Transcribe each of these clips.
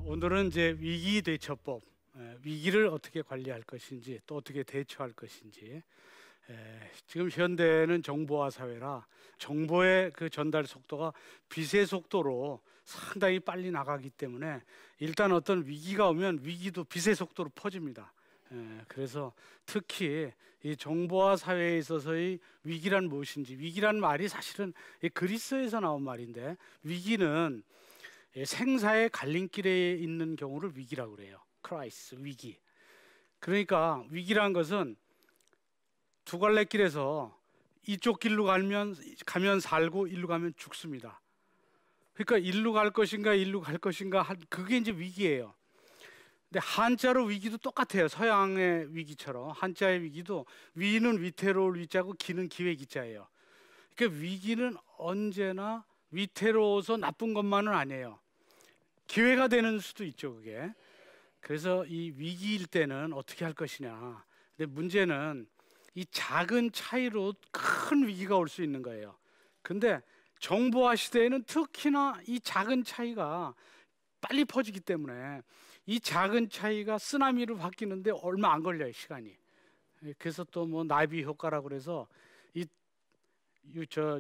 오늘은 이제 위기 대처법, 위기를 어떻게 관리할 것인지 또 어떻게 대처할 것인지. 지금 현대는 정보화 사회라 정보의 그 전달 속도가 빛의 속도로 상당히 빨리 나가기 때문에 일단 어떤 위기가 오면 위기도 빛의 속도로 퍼집니다. 그래서 특히 이 정보화 사회에 있어서의 위기란 무엇인지, 위기란 말이 사실은 그리스에서 나온 말인데, 위기는 생사의 갈림길에 있는 경우를 위기라고 그래요. 크라이스, 위기. 그러니까 위기란 것은 두 갈래 길에서 이쪽 길로 가면 살고 일로 가면 죽습니다. 그러니까 일로 갈 것인가 일로 갈 것인가, 그게 이제 위기예요. 근데 한자로 위기도 똑같아요. 서양의 위기처럼 한자의 위기도 위는 위태로울 위자고 기는 기회 기자예요. 그러니까 위기는 언제나 위태로워서 나쁜 것만은 아니에요. 기회가 되는 수도 있죠, 그게. 그래서 이 위기일 때는 어떻게 할 것이냐. 근데 문제는 이 작은 차이로 큰 위기가 올 수 있는 거예요. 근데 정보화 시대에는 특히나 이 작은 차이가 빨리 퍼지기 때문에 이 작은 차이가 쓰나미로 바뀌는데 얼마 안 걸려요, 시간이. 그래서 또 뭐 나비 효과라고 그래서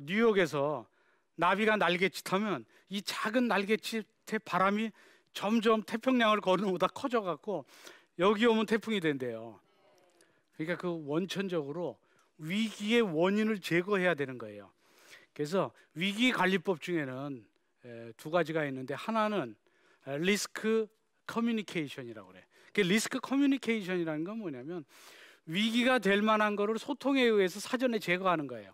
뉴욕에서 나비가 날갯짓하면 이 작은 날갯짓의 바람이 점점 태평양을 건너오다 커져갖고 여기 오면 태풍이 된대요. 그러니까 그 원천적으로 위기의 원인을 제거해야 되는 거예요. 그래서 위기 관리법 중에는 두 가지가 있는데, 하나는 리스크 커뮤니케이션이라고 그래. 그 리스크 커뮤니케이션이라는 건 뭐냐면 위기가 될 만한 거를 소통에 의해서 사전에 제거하는 거예요.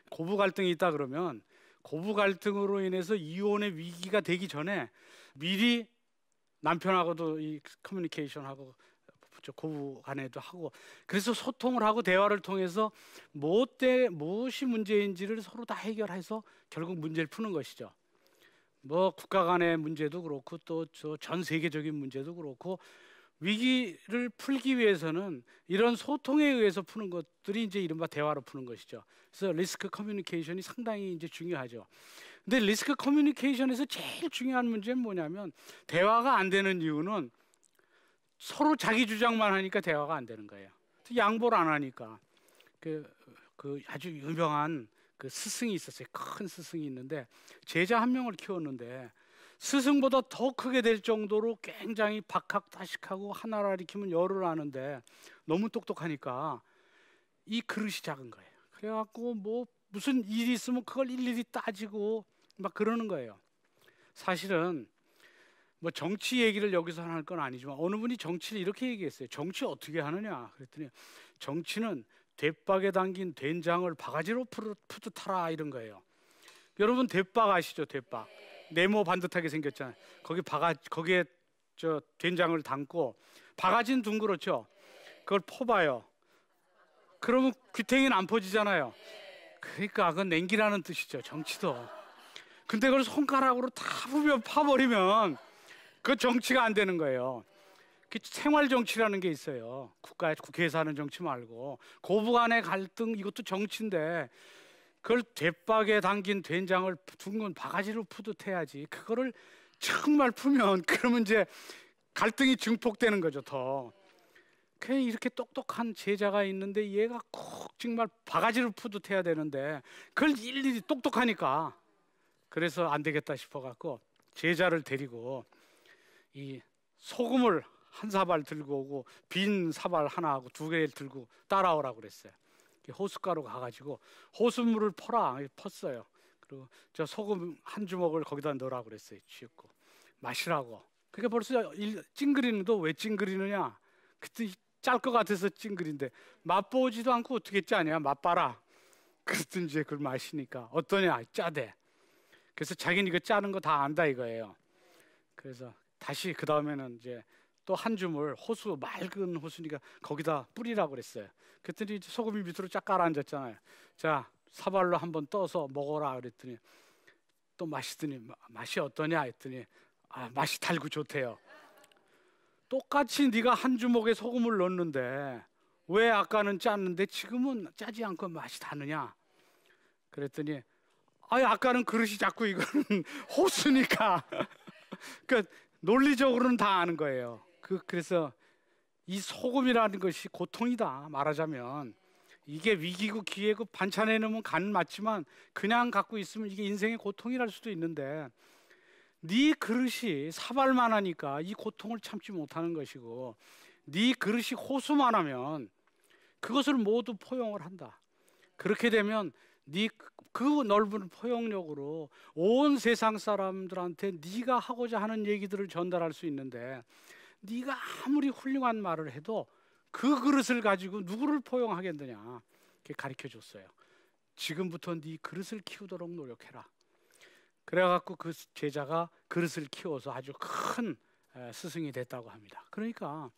고부 갈등이 있다 그러면 고부 갈등으로 인해서 이혼의 위기가 되기 전에 미리 남편하고도 이 커뮤니케이션하고 고부 간에도 하고, 그래서 소통을 하고 대화를 통해서 무엇이 문제인지를 서로 다 해결해서 결국 문제를 푸는 것이죠. 뭐 국가 간의 문제도 그렇고 또 전 세계적인 문제도 그렇고, 위기를 풀기 위해서는 이런 소통에 의해서 푸는 것들이 이제 이른바 대화로 푸는 것이죠. 그래서 리스크 커뮤니케이션이 상당히 이제 중요하죠. 근데 리스크 커뮤니케이션에서 제일 중요한 문제는 뭐냐면, 대화가 안 되는 이유는 서로 자기 주장만 하니까 대화가 안 되는 거예요. 양보를 안 하니까. 그 아주 유명한 그 스승이 있었어요. 큰 스승이 있는데 제자 한 명을 키웠는데 스승보다 더 크게 될 정도로 굉장히 박학다식하고 하나를 가리키면 열을 아는데 너무 똑똑하니까 이 그릇이 작은 거예요. 그래갖고 뭐 무슨 일이 있으면 그걸 일일이 따지고 막 그러는 거예요. 사실은 뭐 정치 얘기를 여기서 할 건 아니지만 어느 분이 정치를 이렇게 얘기했어요. 정치 어떻게 하느냐 그랬더니 정치는 대박에 담긴 된장을 바가지로 푸듯하라, 이런 거예요. 여러분 대박 아시죠? 대박 네모 반듯하게 생겼잖아요. 거기에 된장을 담고, 바가지는 둥그렇죠. 그걸 퍼봐요. 그러면 귀탱이는 안 퍼지잖아요. 그러니까 그건 냉기라는 뜻이죠, 정치도. 근데 그걸 손가락으로 다 파버리면 그 정치가 안 되는 거예요. 생활 정치라는 게 있어요. 국회에서 하는 정치 말고 고부 간의 갈등, 이것도 정치인데 그걸 대박에 담긴 된장을 둥근 바가지로 푸듯 해야지. 그거를 정말 풀면 그러면 이제 갈등이 증폭되는 거죠, 더. 그냥 이렇게 똑똑한 제자가 있는데 얘가 꼭 정말 바가지로 푸듯 해야 되는데 그걸 일일이 똑똑하니까, 그래서 안 되겠다 싶어갖고 제자를 데리고 이 소금을 한 사발 들고 오고 빈 사발 하나하고 두 개를 들고 따라오라고 그랬어요. 호숫가로 가가지고 호수물을 펐어요. 그리고 저 소금 한 주먹을 거기다 넣으라고 그랬어요. 쥐었고 마시라고. 그게 벌써 찡그리는데 왜 찡그리느냐? 그때 짤 것 같아서 찡그린데 맛보지도 않고 어떻게 짜냐? 맛봐라. 그랬더니 이제 그걸 마시니까 어떠냐? 짜대. 그래서 자기는 이거 짜는 거 다 안다 이거예요. 그래서 다시 그 다음에는 이제 또 한 줌을 맑은 호수니까 거기다 뿌리라고 그랬어요. 그랬더니 소금이 밑으로 쫙 깔아앉았잖아요. 자, 사발로 한번 떠서 먹어라 그랬더니 또 마시더니 맛이 어떠냐 했더니 맛이 달고 좋대요. 똑같이 네가 한 주먹에 소금을 넣었는데 왜 아까는 짰는데 지금은 짜지 않고 맛이 다느냐? 그랬더니 아까는 그릇이 작고 이거는 호수니까. 그러니까 논리적으로는 다 아는 거예요. 그래서 이 소금이라는 것이 고통이다 말하자면. 이게 위기고 기회고 반찬에 넣으면 간 맞지만 그냥 갖고 있으면 이게 인생의 고통이랄 수도 있는데, 네 그릇이 사발만하니까 이 고통을 참지 못하는 것이고, 네 그릇이 호수만하면 그것을 모두 포용을 한다. 그렇게 되면 네 그 넓은 포용력으로 온 세상 사람들한테 네가 하고자 하는 얘기들을 전달할 수 있는데, 네가 아무리 훌륭한 말을 해도 그 그릇을 가지고 누구를 포용하겠느냐. 이렇게 가르쳐 줬어요. 지금부터 네 그릇을 키우도록 노력해라. 그래갖고 그 제자가 그릇을 키워서 아주 큰 스승이 됐다고 합니다. 그러니까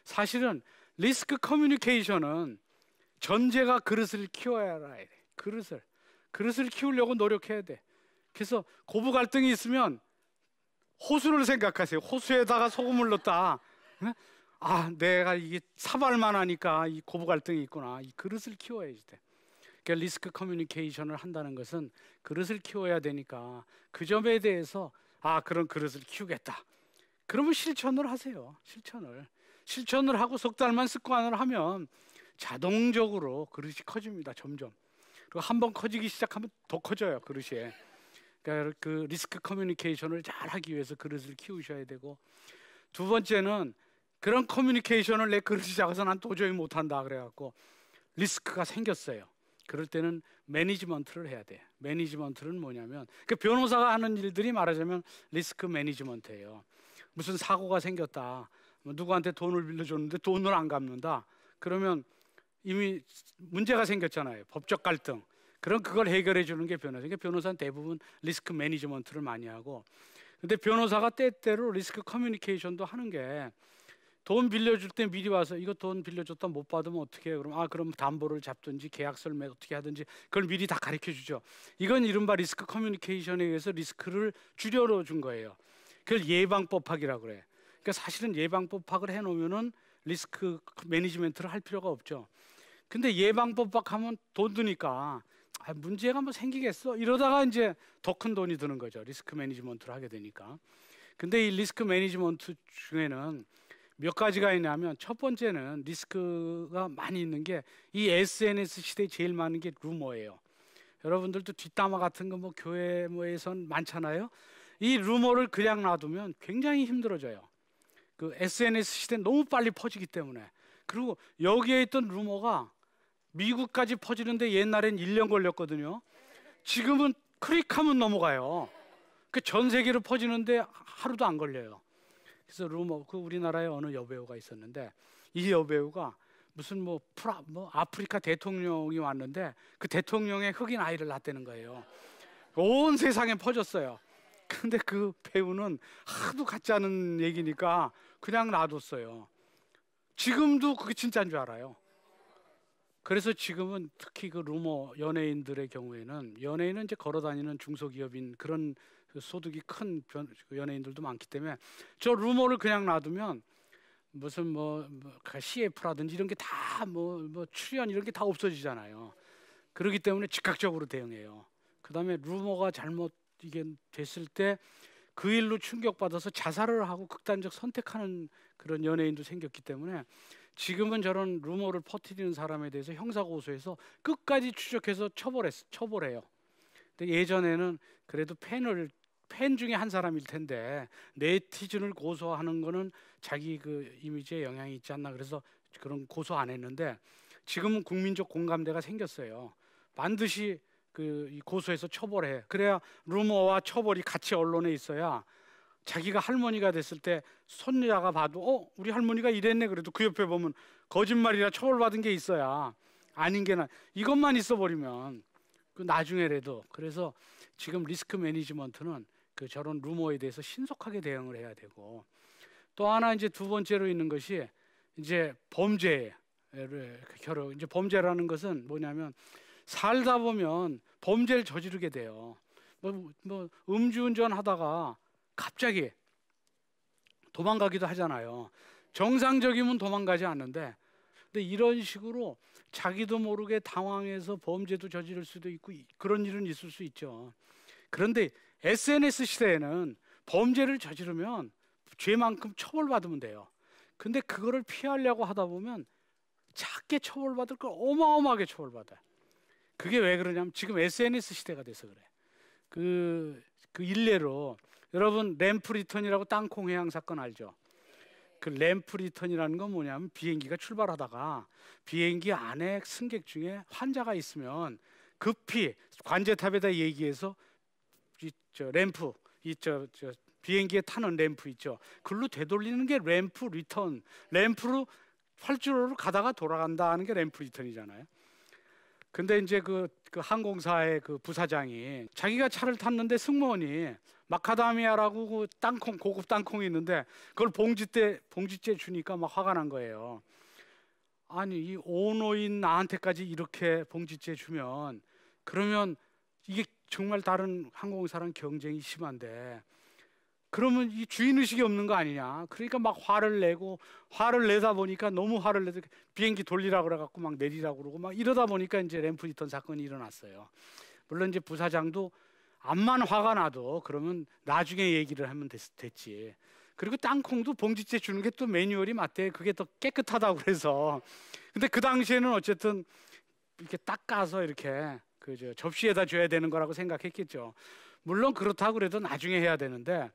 사실은 리스크 커뮤니케이션은 전제가 그릇을 키워야 해. 그릇을 키우려고 노력해야 돼. 그래서 고부 갈등이 있으면 호수를 생각하세요. 호수에다가 소금을 넣었다. 아, 내가 이게 사발만 하니까 이 고부 갈등이 있구나. 이 그릇을 키워야지 돼. 그러니까 리스크 커뮤니케이션을 한다는 것은 그릇을 키워야 되니까 그 점에 대해서 그런 그릇을 키우겠다. 그러면 실천을 하세요. 실천을 하고 석 달만 습관을 하면 자동적으로 그릇이 커집니다. 점점. 그리고 한번 커지기 시작하면 더 커져요. 그릇이. 그러니까 그 리스크 커뮤니케이션을 잘 하기 위해서 그릇을 키우셔야 되고, 두 번째는 그런 커뮤니케이션을 내 그릇이 작아서 난 도저히 못한다 그래갖고 리스크가 생겼어요. 그럴 때는 매니지먼트를 해야 돼. 매니지먼트는 뭐냐면, 그 변호사가 하는 일들이 말하자면 리스크 매니지먼트예요. 무슨 사고가 생겼다. 누구한테 돈을 빌려줬는데 돈을 안 갚는다. 그러면 이미 문제가 생겼잖아요. 법적 갈등. 그럼 그걸 해결해 주는 게 변호사. 그러니까 변호사는 대부분 리스크 매니지먼트를 많이 하고, 근데 변호사가 때때로 리스크 커뮤니케이션도 하는 게, 돈 빌려줄 때 미리 와서 이거 돈 빌려줬다 못 받으면 어떻게 해요? 그럼 담보를 잡든지 계약서를 어떻게 하든지 그걸 미리 다 가르쳐 주죠. 이건 이른바 리스크 커뮤니케이션에 의해서 리스크를 줄여 준 거예요. 그걸 예방법학이라고 그래. 그러니까 사실은 예방법학을 해놓으면은 리스크 매니지먼트를 할 필요가 없죠. 근데 예방법학하면 돈 드니까 문제가 뭐 생기겠어? 이러다가 이제 더 큰 돈이 드는 거죠. 리스크 매니지먼트를 하게 되니까. 근데 이 리스크 매니지먼트 중에는 몇 가지가 있냐면, 첫 번째는 리스크가 많이 있는 게 이 SNS 시대에 제일 많은 게 루머예요. 여러분들도 뒷담화 같은 거 뭐 교회 뭐에선 많잖아요. 이 루머를 그냥 놔두면 굉장히 힘들어져요. 그 SNS 시대 너무 빨리 퍼지기 때문에. 그리고 여기에 있던 루머가 미국까지 퍼지는데 옛날엔 1년 걸렸거든요. 지금은 클릭하면 넘어가요. 그 전 세계로 퍼지는데 하루도 안 걸려요. 그래서 루머, 그 우리나라에 어느 여배우가 있었는데, 이 여배우가 무슨 뭐 아프리카 대통령이 왔는데 그 대통령의 흑인 아이를 낳았다는 거예요. 온 세상에 퍼졌어요. 근데 그 배우는 하도 같지 않은 얘기니까 그냥 놔뒀어요. 지금도 그게 진짜인 줄 알아요. 그래서 지금은 특히 그 루머 연예인들의 경우에는, 연예인은 이제 걸어다니는 중소기업인 그런 소득이 큰 연예인들도 많기 때문에 저 루머를 그냥 놔두면 무슨 뭐 CF라든지 이런 게 다 뭐 출연 이런 게 다 없어지잖아요. 그렇기 때문에 즉각적으로 대응해요. 그다음에 루머가 잘못 이게 됐을 때 그 일로 충격받아서 자살을 하고 극단적 선택하는 그런 연예인도 생겼기 때문에 지금은 저런 루머를 퍼뜨리는 사람에 대해서 형사고소해서 끝까지 추적해서 처벌해요. 근데 예전에는 그래도 팬 중에 한 사람일 텐데 네티즌을 고소하는 거는 자기 그 이미지에 영향이 있지 않나, 그래서 그런 고소 안 했는데 지금은 국민적 공감대가 생겼어요. 반드시 이 고소해서 처벌해. 그래야 루머와 처벌이 같이 언론에 있어야 자기가 할머니가 됐을 때 손자가 봐도 우리 할머니가 이랬네, 그래도 그 옆에 보면 거짓말이라 처벌받은 게 있어야, 아닌 게나 이것만 있어 버리면 그 나중에라도. 그래서 지금 리스크 매니지먼트는 그 저런 루머에 대해서 신속하게 대응을 해야 되고, 또 하나 이제 두 번째로 있는 것이 이제 범죄를 이제 범죄라는 것은 뭐냐면, 살다 보면 범죄를 저지르게 돼요. 뭐 음주운전 하다가 갑자기 도망가기도 하잖아요. 정상적이면 도망가지 않는데, 근데 이런 식으로 자기도 모르게 당황해서 범죄도 저지를 수도 있고 그런 일은 있을 수 있죠. 그런데 SNS 시대에는 범죄를 저지르면 죄만큼 처벌받으면 돼요. 근데 그거를 피하려고 하다 보면 작게 처벌받을 걸 어마어마하게 처벌받아요. 그게 왜 그러냐면 지금 SNS 시대가 돼서 그래. 그 일례로 여러분 램프 리턴이라고 땅콩 해양 사건 알죠? 그 램프 리턴이라는 건 뭐냐면 비행기가 출발하다가 비행기 안에 승객 중에 환자가 있으면 급히 관제탑에다 얘기해서 램프 비행기에 타는 램프 있죠. 그걸로 되돌리는 게 램프 리턴. 램프로 활주로로 가다가 돌아간다 하는 게 램프 리턴이잖아요. 근데 이제 그 항공사의 그 부사장이 자기가 차를 탔는데 승무원이 마카다미아라고 그 땅콩, 고급 땅콩이 있는데 그걸 봉지째 주니까 막 화가 난 거예요. 아니 이 오노인 나한테까지 이렇게 봉지째 주면 그러면 이게 정말 다른 항공사랑 경쟁이 심한데 그러면 이 주인의식이 없는 거 아니냐. 그러니까 막 화를 내다 보니까 너무 화를 내서 비행기 돌리라고 그래갖고 막 내리라고 그러고 막 이러다 보니까 이제 램프 리턴 사건이 일어났어요. 물론 이제 부사장도 암만 화가 나도 그러면 나중에 얘기를 하면 됐지. 그리고 땅콩도 봉지째 주는 게 또 매뉴얼이 맞대. 그게 더 깨끗하다고 그래서. 근데 그 당시에는 어쨌든 이렇게 닦아서 이렇게 접시에다 줘야 되는 거라고 생각했겠죠. 물론 그렇다고 그래도 나중에 해야 되는데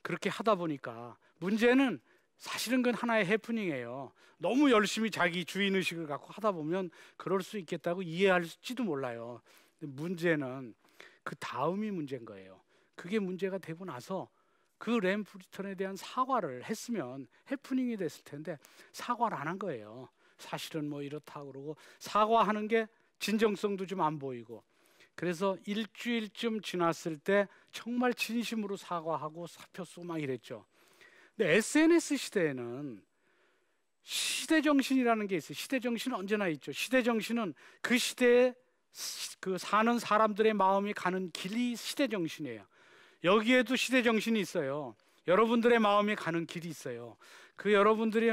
그렇게 하다 보니까 문제는 사실은 그건 하나의 해프닝이에요. 너무 열심히 자기 주인의식을 갖고 하다 보면 그럴 수 있겠다고 이해할지도 몰라요. 근데 문제는 그 다음이 문제인 거예요. 그게 문제가 되고 나서 그 램프 리턴에 대한 사과를 했으면 해프닝이 됐을 텐데 사과를 안 한 거예요. 사실은 뭐 이렇다고 그러고 사과하는 게 진정성도 좀 안 보이고 그래서 일주일쯤 지났을 때 정말 진심으로 사과하고 사표 쓰고 막 이랬죠. 근데 SNS 시대에는 시대정신이라는 게 있어요. 시대정신은 언제나 있죠. 시대정신은 그 시대에 그 사는 사람들의 마음이 가는 길이 시대정신이에요. 여기에도 시대정신이 있어요. 여러분들의 마음이 가는 길이 있어요. 그 여러분들이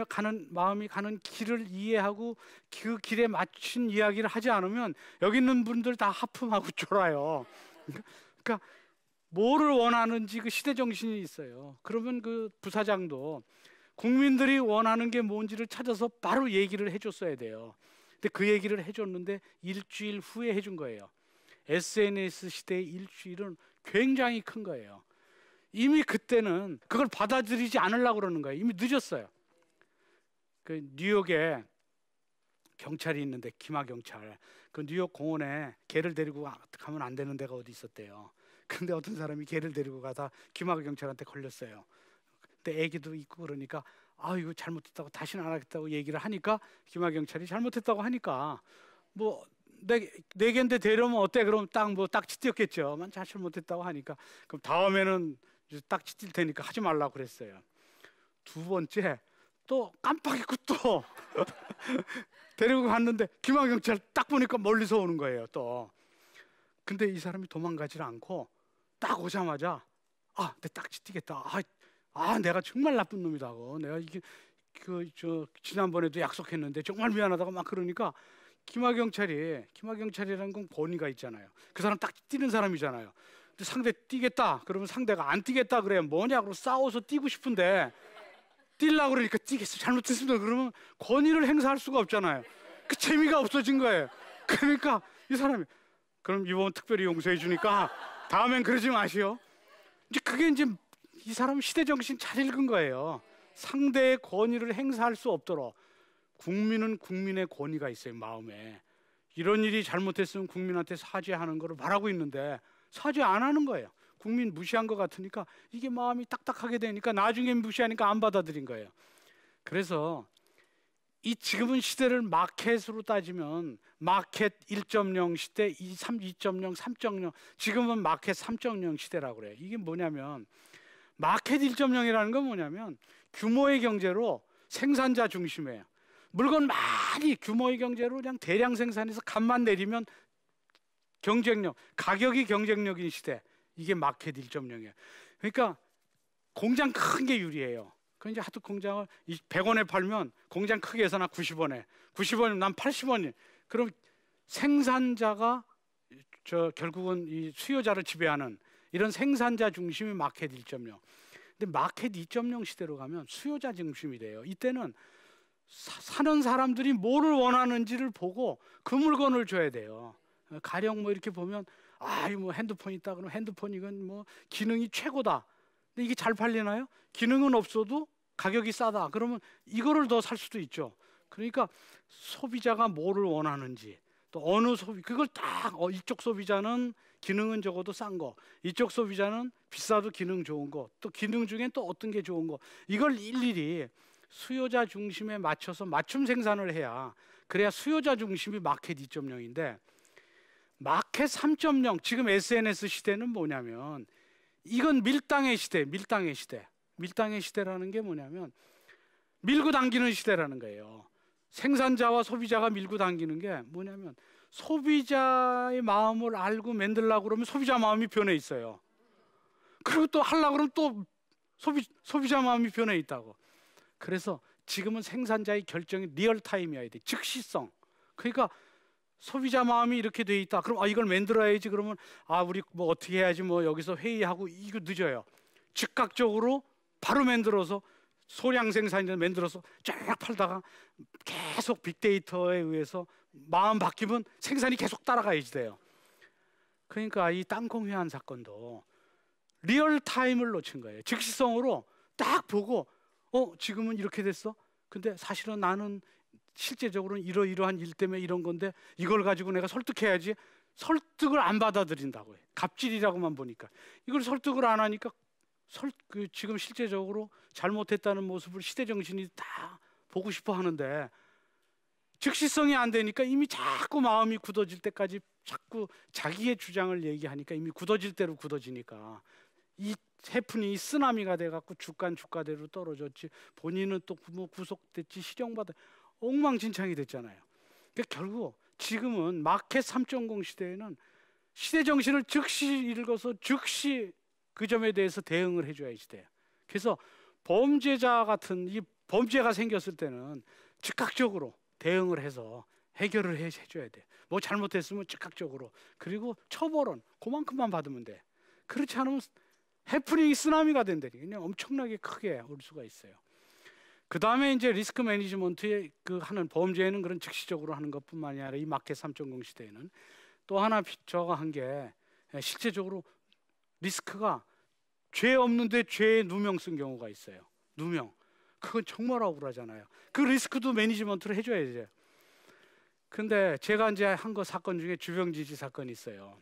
마음이 가는 길을 이해하고 그 길에 맞춘 이야기를 하지 않으면 여기 있는 분들 다 하품하고 쫄아요. 그러니까 뭐를 원하는지 그 시대정신이 있어요. 그러면 그 부사장도 국민들이 원하는 게 뭔지를 찾아서 바로 얘기를 해줬어야 돼요. 근데 그 얘기를 해줬는데 일주일 후에 해준 거예요. SNS 시대의 일주일은 굉장히 큰 거예요. 이미 그때는 그걸 받아들이지 않으려고 그러는 거예요. 이미 늦었어요. 그 뉴욕에 경찰이 있는데 기마 경찰. 그 뉴욕 공원에 개를 데리고 가면 안 되는 데가 어디 있었대요. 근데 어떤 사람이 개를 데리고 가다 기마 경찰한테 걸렸어요. 근데 애기도 있고 그러니까 이거 잘못했다고 다시는 안 하겠다고 얘기를 하니까 기마 경찰이 잘못했다고 하니까 뭐 내 개인데 데려오면 어때? 그럼 딱지 띄었겠죠. 만 잘못했다고 하니까 그럼 다음에는 딱지 띌 테니까 하지 말라고 그랬어요. 두 번째 또 깜빡 잊고 또 데리고 갔는데 기마경찰 딱 보니까 멀리서 오는 거예요. 또 근데 이 사람이 도망가질 않고 딱 오자마자 내 딱지 띄겠다. 내가 정말 나쁜 놈이다고. 내가 이게 지난번에도 약속했는데 정말 미안하다고 막 그러니까 기마경찰이라는 건 권위가 있잖아요. 그 사람 딱지 띄는 사람이잖아요. 근데 상대 뛰겠다 그러면 상대가 안 뛰겠다 그래 뭐냐고 싸워서 뛰고 싶은데 뛰려고 그러니까 뛰겠어 잘못했습니다 그러면 권위를 행사할 수가 없잖아요. 그 재미가 없어진 거예요. 그러니까 이 사람이 그럼 이번 특별히 용서해 주니까 다음엔 그러지 마시오. 그게 이제 이 사람 시대정신 잘 읽은 거예요. 상대의 권위를 행사할 수 없도록 국민은 국민의 권위가 있어요. 마음에 이런 일이 잘못했으면 국민한테 사죄하는 거를 말하고 있는데 사죄 안 하는 거예요. 국민 무시한 것 같으니까 이게 마음이 딱딱하게 되니까 나중에 무시하니까 안 받아들인 거예요. 그래서 이 지금은 시대를 마켓으로 따지면 마켓 1.0 시대, 2.0, 3.0 지금은 마켓 3.0 시대라고 그래요. 이게 뭐냐면 마켓 1.0이라는 건 뭐냐면 규모의 경제로 생산자 중심이에요. 물건 많이 규모의 경제로 그냥 대량 생산해서 값만 내리면 경쟁력, 가격이 경쟁력인 시대. 이게 마켓 1.0이에요. 그러니까 공장 큰 게 유리해요. 그 이제 하도 공장을 100원에 팔면 공장 크게 해서 나 90원에, 90원이면 난 80원이. 그럼 생산자가 결국은 이 수요자를 지배하는 이런 생산자 중심의 마켓 1.0. 근데 마켓 2.0 시대로 가면 수요자 중심이 돼요. 이때는 사는 사람들이 뭐를 원하는지를 보고 그 물건을 줘야 돼요. 가령 뭐 이렇게 보면 뭐 핸드폰 있다 그러면 핸드폰 이건 뭐 기능이 최고다. 근데 이게 잘 팔리나요? 기능은 없어도 가격이 싸다. 그러면 이거를 더 살 수도 있죠. 그러니까 소비자가 뭐를 원하는지 또 어느 그걸 딱 이쪽 소비자는 기능은 적어도 싼 거, 이쪽 소비자는 비싸도 기능 좋은 거, 또 기능 중엔 또 어떤 게 좋은 거, 이걸 일일이 수요자 중심에 맞춰서 맞춤 생산을 해야, 그래야 수요자 중심이 마켓 2.0인데 마켓 3.0 지금 SNS 시대는 뭐냐면 이건 밀당의 시대. 밀당의 시대라는 게 뭐냐면 밀고 당기는 시대라는 거예요. 생산자와 소비자가 밀고 당기는 게 뭐냐면 소비자의 마음을 알고 만들려고 그러면 소비자 마음이 변해 있어요. 그리고 또 하려고 그러면 또 소비자 마음이 변해 있다고. 그래서 지금은 생산자의 결정이 리얼타임이어야 돼. 즉시성. 그러니까 소비자 마음이 이렇게 돼 있다. 그럼 이걸 만들어야지. 그러면 우리 뭐 어떻게 해야지 뭐 여기서 회의하고 이거 늦어요. 즉각적으로 바로 만들어서 소량 생산을 만들어서 쫙 팔다가 계속 빅데이터에 의해서 마음 바뀌면 생산이 계속 따라가야지 돼요. 그러니까 이 땅콩 회한 사건도 리얼타임을 놓친 거예요. 즉시성으로 딱 보고 지금은 이렇게 됐어. 근데 사실은 나는 실제적으로는 이러이러한 일 때문에 이런 건데 이걸 가지고 내가 설득해야지. 설득을 안 받아들인다고 해요. 갑질이라고만 보니까. 이걸 설득을 안 하니까 지금 실제적으로 잘못했다는 모습을 시대정신이 다 보고 싶어 하는데 즉시성이 안 되니까 이미 자꾸 마음이 굳어질 때까지 자꾸 자기의 주장을 얘기하니까 이미 굳어질 대로 굳어지니까 이 해프닝이 쓰나미가 돼갖고 주가대로 떨어졌지, 본인은 또 뭐 구속됐지, 실형받아 엉망진창이 됐잖아요. 그러니까 결국 지금은 마켓 3.0 시대에는 시대정신을 즉시 읽어서 즉시 그 점에 대해서 대응을 해줘야 시대예요. 그래서 범죄자 같은 이 범죄가 생겼을 때는 즉각적으로 대응을 해서 해결을 해줘야 돼. 뭐 잘못했으면 즉각적으로. 그리고 처벌은 그만큼만 받으면 돼. 그렇지 않으면 해프닝이 쓰나미가 된다니 그냥 엄청나게 크게 올 수가 있어요. 그 다음에 이제 리스크 매니지먼트에 하는 범죄에는 그런 즉시적으로 하는 것뿐만이 아니라 이 마켓 3.0 시대에는 또 하나 저가 한 게 실제적으로 리스크가 죄 없는데 죄에 누명 쓴 경우가 있어요. 누명. 그건 정말 억울하잖아요. 그 리스크도 매니지먼트를 해줘야죠. 근데 제가 이제 한 거 사건 중에 주병진 씨 사건이 있어요.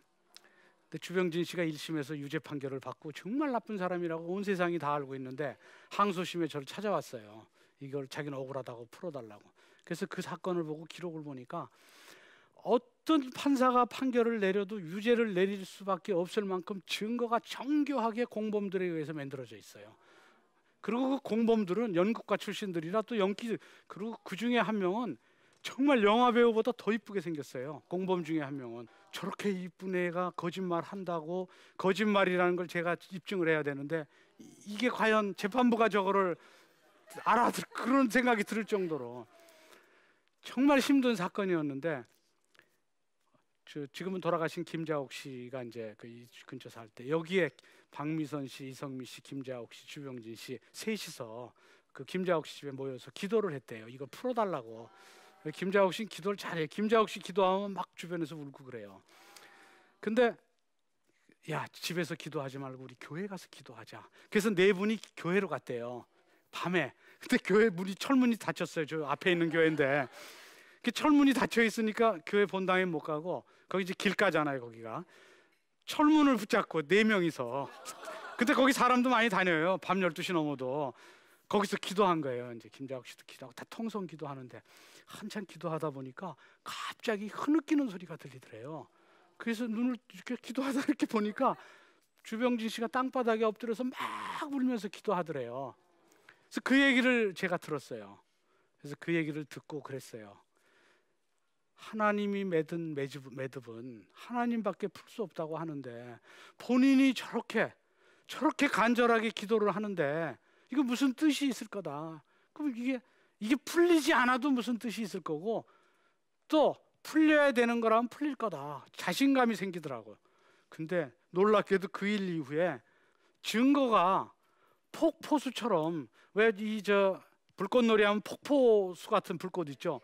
근데 주병진 씨가 1심에서 유죄 판결을 받고 정말 나쁜 사람이라고 온 세상이 다 알고 있는데 항소심에 저를 찾아왔어요. 이걸 자기는 억울하다고 풀어달라고. 그래서 그 사건을 보고 기록을 보니까 어떤 판사가 판결을 내려도 유죄를 내릴 수밖에 없을 만큼 증거가 정교하게 공범들에 의해서 만들어져 있어요. 그리고 그 공범들은 연극가 출신들이라 또 연기, 그리고 그 중에 한 명은 정말 영화 배우보다 더 이쁘게 생겼어요. 공범 중에 한 명은. 저렇게 이쁜 애가 거짓말 한다고, 거짓말이라는 걸 제가 입증을 해야 되는데 이게 과연 재판부가 저거를 그런 생각이 들 정도로 정말 힘든 사건이었는데, 지금은 돌아가신 김자옥 씨가 이제 이 근처 살 때 여기에 박미선 씨, 이성미 씨, 김자옥 씨, 주병진 씨 셋이서 그 김자옥 씨 집에 모여서 기도를 했대요. 이거 풀어달라고. 김자옥 씨는 기도를 잘해요. 김자옥 씨 기도하면 막 주변에서 울고 그래요. 근데 야, 집에서 기도하지 말고 우리 교회 가서 기도하자. 그래서 네 분이 교회로 갔대요. 밤에. 근데 교회 철문이 닫혔어요. 저 앞에 있는 교회인데 그 철문이 닫혀 있으니까 교회 본당에 못 가고, 거기 이제 길가잖아요. 거기가 철문을 붙잡고 네 명이서 근데 거기 사람도 많이 다녀요. 밤 12시 넘어도. 거기서 기도한 거예요. 이제 김자옥 씨도 기도하고 다 통성 기도하는데 한참 기도하다 보니까 갑자기 흐느끼는 소리가 들리더래요. 그래서 눈을 이렇게 기도하다 이렇게 보니까 주병진 씨가 땅바닥에 엎드려서 막 울면서 기도하더래요. 그래서 그 얘기를 제가 들었어요. 그래서 그 얘기를 듣고 그랬어요. 하나님이 맺은 매듭은 하나님밖에 풀 수 없다고 하는데 본인이 저렇게 간절하게 기도를 하는데 이거 무슨 뜻이 있을 거다. 그럼 이게 풀리지 않아도 무슨 뜻이 있을 거고, 또 풀려야 되는 거라면 풀릴 거다. 자신감이 생기더라고요. 근데 놀랍게도 그 일 이후에 증거가 폭포수처럼, 왜 이 저 불꽃놀이 하면 폭포수 같은 불꽃 있죠?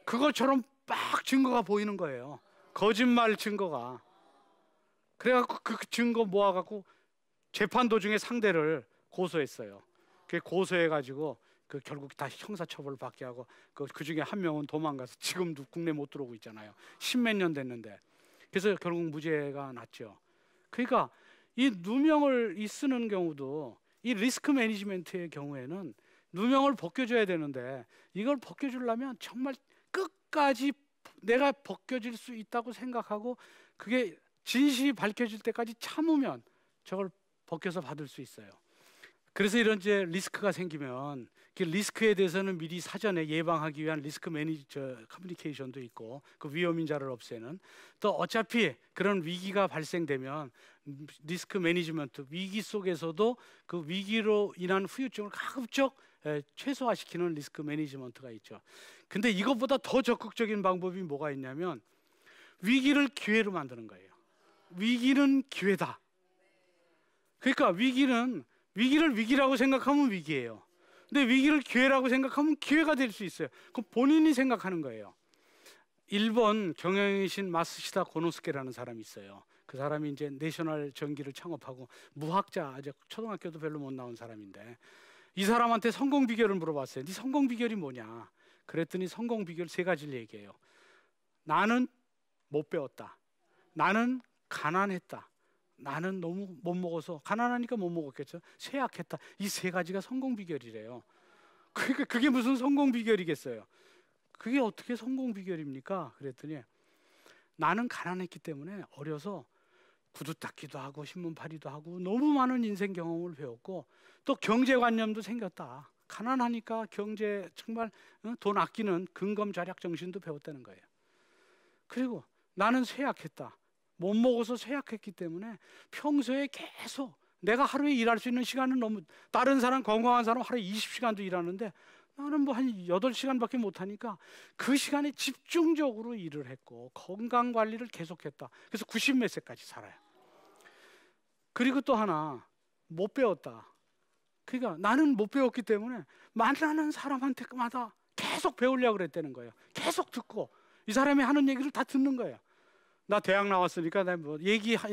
그것처럼 막 증거가 보이는 거예요. 거짓말 증거가. 그래갖고 그 증거 모아갖고 재판 도중에 상대를 고소했어요. 그 고소해가지고 그 결국 다 형사처벌을 받게 하고 그 중에 한 명은 도망가서 지금도 국내 못 들어오고 있잖아요. 십몇 년 됐는데. 그래서 결국 무죄가 났죠. 그러니까 이 누명을 쓰는 경우도, 이 리스크 매니지먼트의 경우에는 누명을 벗겨줘야 되는데, 이걸 벗겨주려면 정말 끝까지 내가 벗겨질 수 있다고 생각하고 그게 진실이 밝혀질 때까지 참으면 저걸 벗겨서 받을 수 있어요. 그래서 이런 이제 리스크가 생기면 그 리스크에 대해서는 미리 사전에 예방하기 위한 리스크 매니저 커뮤니케이션도 있고, 그 위험인자를 없애는, 또 어차피 그런 위기가 발생되면 리스크 매니지먼트, 위기 속에서도 그 위기로 인한 후유증을 가급적 최소화시키는 리스크 매니지먼트가 있죠. 근데 이것보다 더 적극적인 방법이 뭐가 있냐면 위기를 기회로 만드는 거예요. 위기는 기회다. 그러니까 위기를 위기라고 생각하면 위기예요. 근데 위기를 기회라고 생각하면 기회가 될 수 있어요. 그럼 본인이 생각하는 거예요. 일본 경영이신 마스시다 고노스케라는 사람이 있어요. 그 사람이 이제 내셔널 전기를 창업하고 무학자, 아주 초등학교도 별로 못 나온 사람인데, 이 사람한테 성공 비결을 물어봤어요. 네 성공 비결이 뭐냐? 그랬더니 성공 비결 세 가지를 얘기해요. 나는 못 배웠다. 나는 가난했다. 나는 너무 못 먹어서, 가난하니까 못 먹었겠죠. 쇠약했다. 이 세 가지가 성공 비결이래요. 그러니까 그게 무슨 성공 비결이겠어요? 그게 어떻게 성공 비결입니까? 그랬더니 나는 가난했기 때문에 어려서 구두 닦기도 하고 신문팔이도 하고 너무 많은 인생 경험을 배웠고, 또 경제관념도 생겼다. 가난하니까 경제 정말 돈 아끼는 근검 절약 정신도 배웠다는 거예요. 그리고 나는 쇠약했다. 못 먹어서 쇠약했기 때문에 평소에 계속 내가 하루에 일할 수 있는 시간은 너무, 다른 사람, 건강한 사람 하루에 20시간도 일하는데 나는 뭐 한 8시간밖에 못하니까 그 시간에 집중적으로 일을 했고 건강관리를 계속했다. 그래서 90몇 세까지 살아요. 그리고 또 하나, 못 배웠다. 그러니까 나는 못 배웠기 때문에 만나는 사람한테마다 계속 배우려고 그랬다는 거예요. 계속 듣고 이 사람이 하는 얘기를 다 듣는 거예요. 나 대학 나왔으니까 나 뭐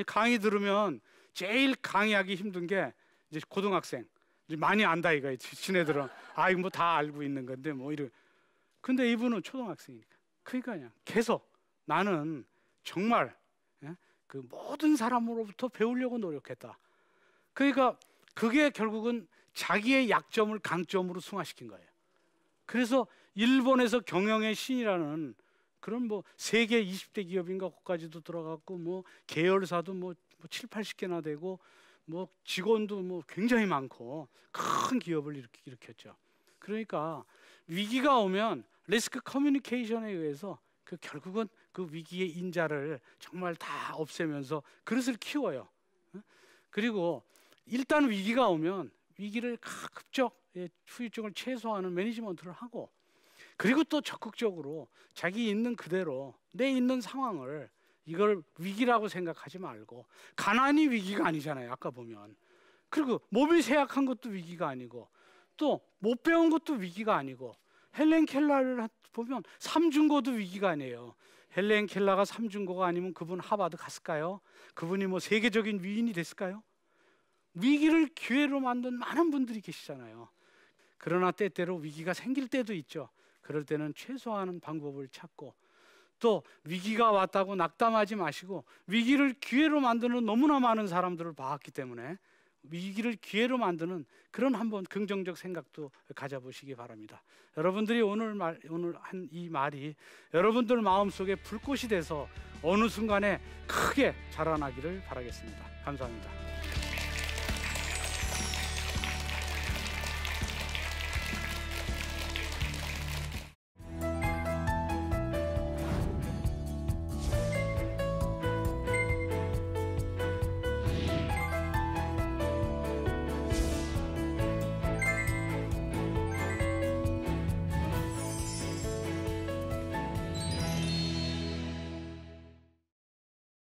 강의 들으면 제일 강의하기 힘든 게 이제 고등학생. 이제 많이 안다 이거. 지네들은 아 이거 뭐 다 알고 있는 건데 뭐 이런. 근데 이분은 초등학생이니까. 그러니까 그냥 계속 나는 정말 그 모든 사람으로부터 배우려고 노력했다. 그러니까 그게 결국은 자기의 약점을 강점으로 승화시킨 거예요. 그래서 일본에서 경영의 신이라는 그런 뭐 세계 20대 기업인가 거기까지도 들어갔고, 뭐 계열사도 뭐 7, 80개나 되고, 뭐 직원도 뭐 굉장히 많고 큰 기업을 일으켰죠. 그러니까 위기가 오면 리스크 커뮤니케이션에 의해서 그 결국은 그 위기의 인자를 정말 다 없애면서 그릇을 키워요. 그리고 일단 위기가 오면 위기를 가급적 후유증을 최소화하는 매니지먼트를 하고, 그리고 또 적극적으로 자기 있는 그대로 내 있는 상황을, 이걸 위기라고 생각하지 말고, 가난이 위기가 아니잖아요. 아까 보면. 그리고 몸이 쇠약한 것도 위기가 아니고, 또 못 배운 것도 위기가 아니고, 헬렌 켈러를 보면 삼중고도 위기가 아니에요. 헬렌 켈러가 삼중고가 아니면 그분 하버드 갔을까요? 그분이 뭐 세계적인 위인이 됐을까요? 위기를 기회로 만든 많은 분들이 계시잖아요. 그러나 때때로 위기가 생길 때도 있죠. 그럴 때는 최소화하는 방법을 찾고, 또 위기가 왔다고 낙담하지 마시고, 위기를 기회로 만드는 너무나 많은 사람들을 봤기 때문에 위기를 기회로 만드는 그런 한번 긍정적 생각도 가져보시기 바랍니다. 여러분들이 오늘 한 이 말이 여러분들 마음속에 불꽃이 돼서 어느 순간에 크게 자라나기를 바라겠습니다. 감사합니다.